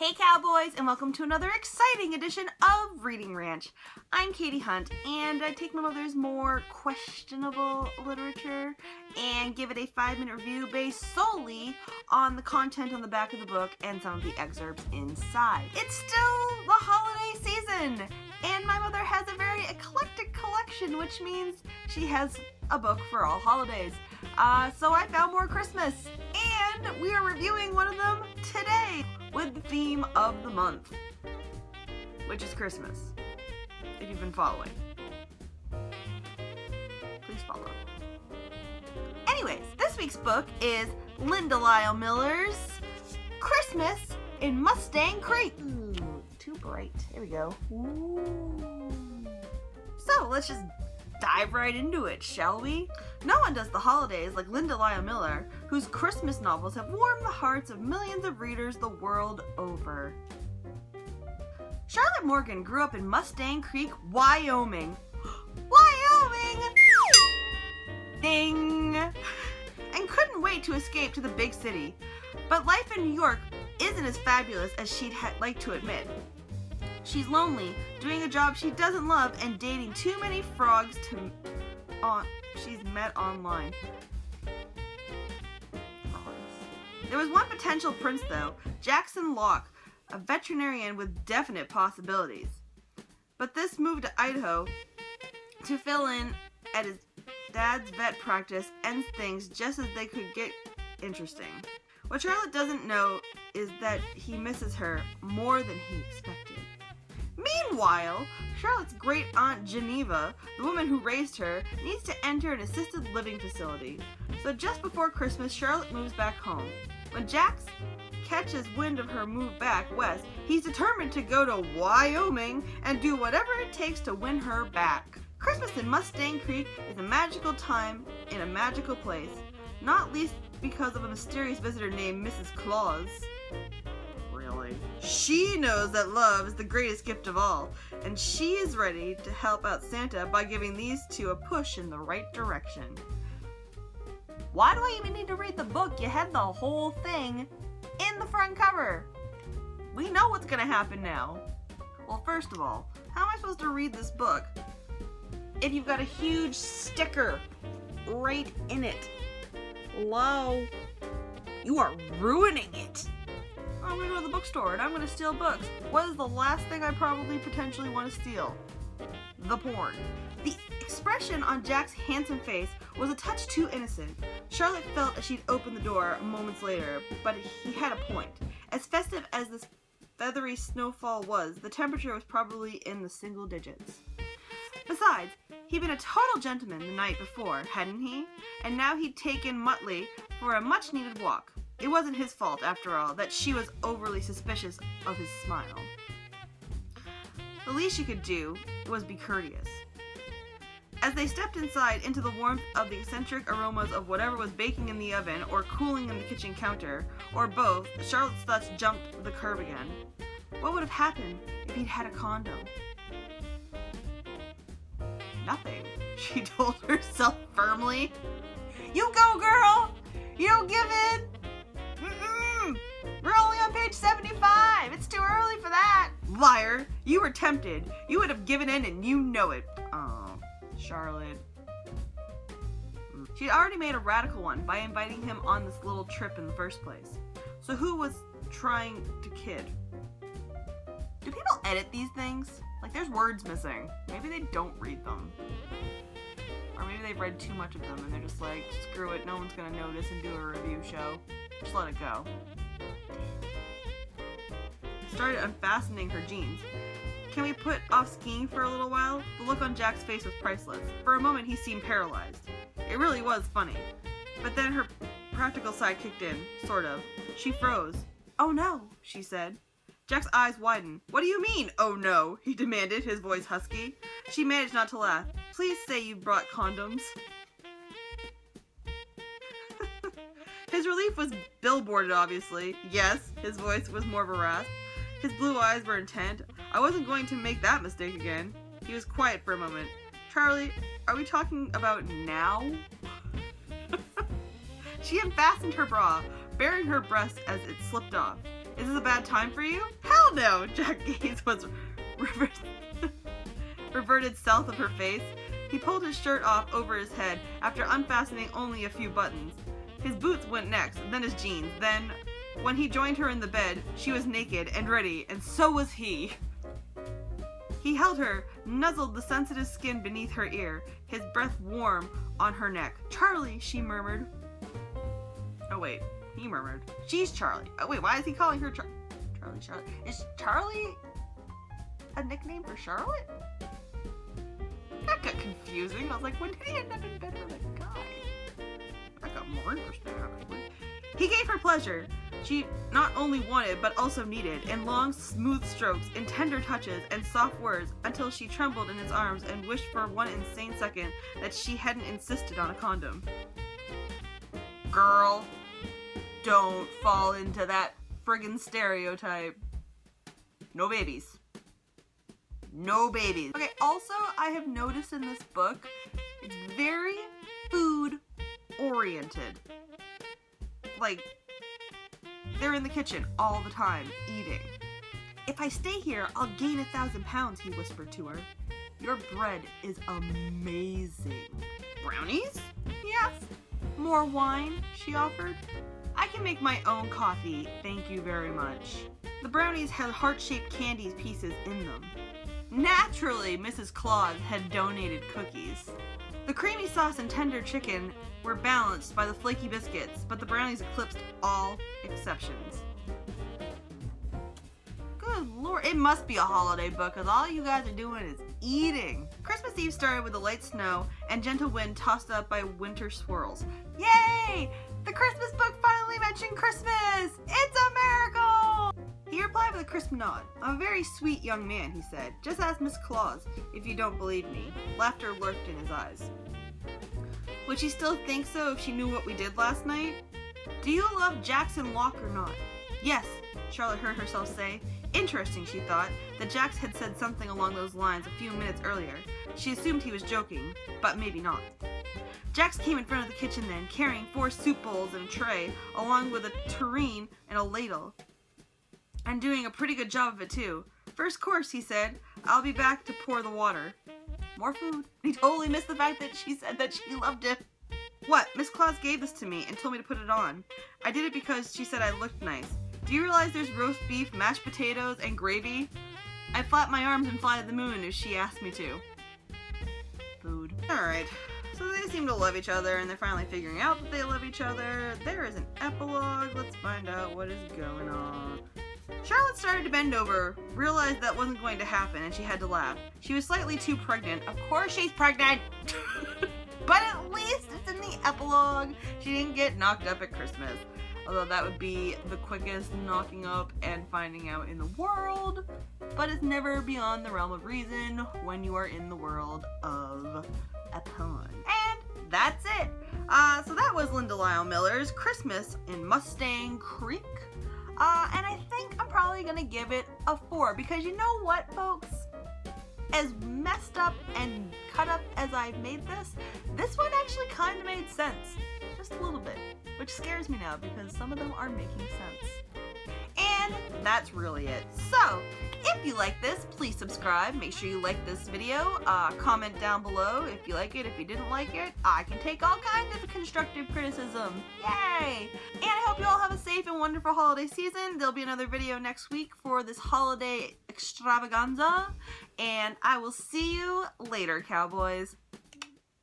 Hey cowboys, and welcome to another exciting edition of Reading Ranch. I'm Katie Hunt, and I take my mother's more questionable literature and give it a 5-minute review based solely on the content on the back of the book and some of the excerpts inside. It's still the holiday season, and my mother has a very eclectic collection, which means she has a book for all holidays. So I found more Christmas, and we are reviewing one of them today with the theme of the month, which is Christmas, if you've been following. Please follow. Anyways, this week's book is Linda Lyle Miller's Christmas in Mustang Creek. Ooh, too bright. Here we go. Ooh. So let's just dive right into it, shall we? No one does the holidays like Linda Lyle Miller, whose Christmas novels have warmed the hearts of millions of readers the world over. Charlotte Morgan grew up in Mustang Creek, Wyoming. Wyoming! Ding! And couldn't wait to escape to the big city. But life in New York isn't as fabulous as she'd like to admit. She's lonely, doing a job she doesn't love, and dating too many frogs she's met online. There was one potential prince, though, Jackson Locke, a veterinarian with definite possibilities. But this move to Idaho to fill in at his dad's vet practice ends things just as they could get interesting. What Charlotte doesn't know is that he misses her more than he expected. Meanwhile, Charlotte's great aunt Geneva, the woman who raised her, needs to enter an assisted living facility. So just before Christmas, Charlotte moves back home. When Jax catches wind of her move back west, he's determined to go to Wyoming and do whatever it takes to win her back. Christmas in Mustang Creek is a magical time in a magical place, not least because of a mysterious visitor named Mrs. Klozz. Really? She knows that love is the greatest gift of all, and she is ready to help out Santa by giving these two a push in the right direction. Why do I even need to read the book? You had the whole thing in the front cover. We know what's gonna happen now. Well, first of all, how am I supposed to read this book if you've got a huge sticker right in it? Hello? You are ruining it. I'm gonna go to the bookstore and I'm gonna steal books. What is the last thing I probably potentially want to steal? The porn. The expression on Jack's handsome face was a touch too innocent. Charlotte felt as she'd opened the door moments later, but he had a point. As festive as this feathery snowfall was, the temperature was probably in the single digits. Besides, he'd been a total gentleman the night before, hadn't he? And now he'd taken Muttley for a much-needed walk. It wasn't his fault, after all, that she was overly suspicious of his smile. The least she could do was be courteous. As they stepped inside into the warmth of the eccentric aromas of whatever was baking in the oven or cooling in the kitchen counter, or both, Charlotte's thoughts jumped the curve again. What would have happened if he'd had a condom? Nothing, she told herself firmly. You go, girl! You don't give in! We're only on page 75. It's too early for that. Liar. You were tempted. You would have given in and you know it. Oh, Charlotte. She'd already made a radical one by inviting him on this little trip in the first place. So who was trying to kid? Do people edit these things? Like, there's words missing. Maybe they don't read them. Or maybe they've read too much of them and they're just like, screw it, no one's gonna notice and do a review show. Just let it go. Started unfastening her jeans. Can we put off skiing for a little while? The look on Jack's face was priceless. For a moment he seemed paralyzed. It really was funny. But then her practical side kicked in, sort of. She froze. Oh no, she said. Jack's eyes widened. What do you mean, oh no? He demanded, his voice husky. She managed not to laugh. Please say you brought condoms. His relief was billboarded, obviously. Yes, his voice was more of a rasp. His blue eyes were intent. I wasn't going to make that mistake again. He was quiet for a moment. Charlie, are we talking about now? She unfastened her bra, baring her breast as it slipped off. Is this a bad time for you? Hell no! Jack's gaze was reverted south of her face. He pulled his shirt off over his head after unfastening only a few buttons. His boots went next, then his jeans. Then, when he joined her in the bed, she was naked and ready, and so was he. He held her, nuzzled the sensitive skin beneath her ear, his breath warm on her neck. Charlie, she murmured. Oh wait, he murmured. She's Charlie. Oh wait, why is he calling her Charlie? Charlie. Is Charlie a nickname for Charlotte? That got confusing. I was like, when did he end up in bed with a guy? That got more interesting, actually. He gave her pleasure. She not only wanted, but also needed, in long, smooth strokes, in tender touches, and soft words, until she trembled in his arms and wished for one insane second that she hadn't insisted on a condom. Girl, don't fall into that friggin' stereotype. No babies. No babies. Okay, also, I have noticed in this book, it's very food-oriented. Like, they're in the kitchen all the time, eating. If I stay here, I'll gain 1,000 pounds, he whispered to her. Your bread is amazing. Brownies? He asked. More wine? She offered. I can make my own coffee, thank you very much. The brownies had heart-shaped candy pieces in them. Naturally, Mrs. Klozz had donated cookies. The creamy sauce and tender chicken were balanced by the flaky biscuits, but the brownies eclipsed all exceptions. Good lord, it must be a holiday book, because all you guys are doing is eating. Christmas Eve started with a light snow and gentle wind tossed up by winter swirls. Yay! The Christmas book finally mentioned Christmas! It's a miracle! He replied with a crisp nod. I'm a very sweet young man, he said. Just ask Miss Klozz, if you don't believe me. Laughter lurked in his eyes. Would she still think so if she knew what we did last night? Do you love Jackson Locke or not? Yes, Charlotte heard herself say. Interesting, she thought, that Jax had said something along those lines a few minutes earlier. She assumed he was joking, but maybe not. Jax came in front of the kitchen then, carrying 4 soup bowls and a tray, along with a tureen and a ladle. And doing a pretty good job of it, too. First course, he said. I'll be back to pour the water. More food. He totally missed the fact that she said that she loved it. What? Miss Klozz gave this to me and told me to put it on. I did it because she said I looked nice. Do you realize there's roast beef, mashed potatoes, and gravy? I'd flap my arms and fly to the moon if she asked me to. Food. Alright. So they seem to love each other, and they're finally figuring out that they love each other. There is an epilogue. Let's find out what is going on. Charlotte started to bend over, realized that wasn't going to happen, and she had to laugh. She was slightly too pregnant. Of course she's pregnant! But at least it's in the epilogue. She didn't get knocked up at Christmas. Although that would be the quickest knocking up and finding out in the world. But it's never beyond the realm of reason when you are in the world of a pun. And that's it. So that was Linda Lyle Miller's Christmas in Mustang Creek. And I think I'm probably gonna give it a 4 because you know what, folks? As messed up and cut up as I've made this one actually kind of made sense. Just a little bit. Which scares me now because some of them are making sense. And that's really it. So, if you like this, please subscribe. Make sure you like this video. Comment down below if you like it. If you didn't like it, I can take all kinds of constructive criticism. Yay! And I hope you all have a safe and wonderful holiday season. There'll be another video next week for this holiday extravaganza. And I will see you later, cowboys.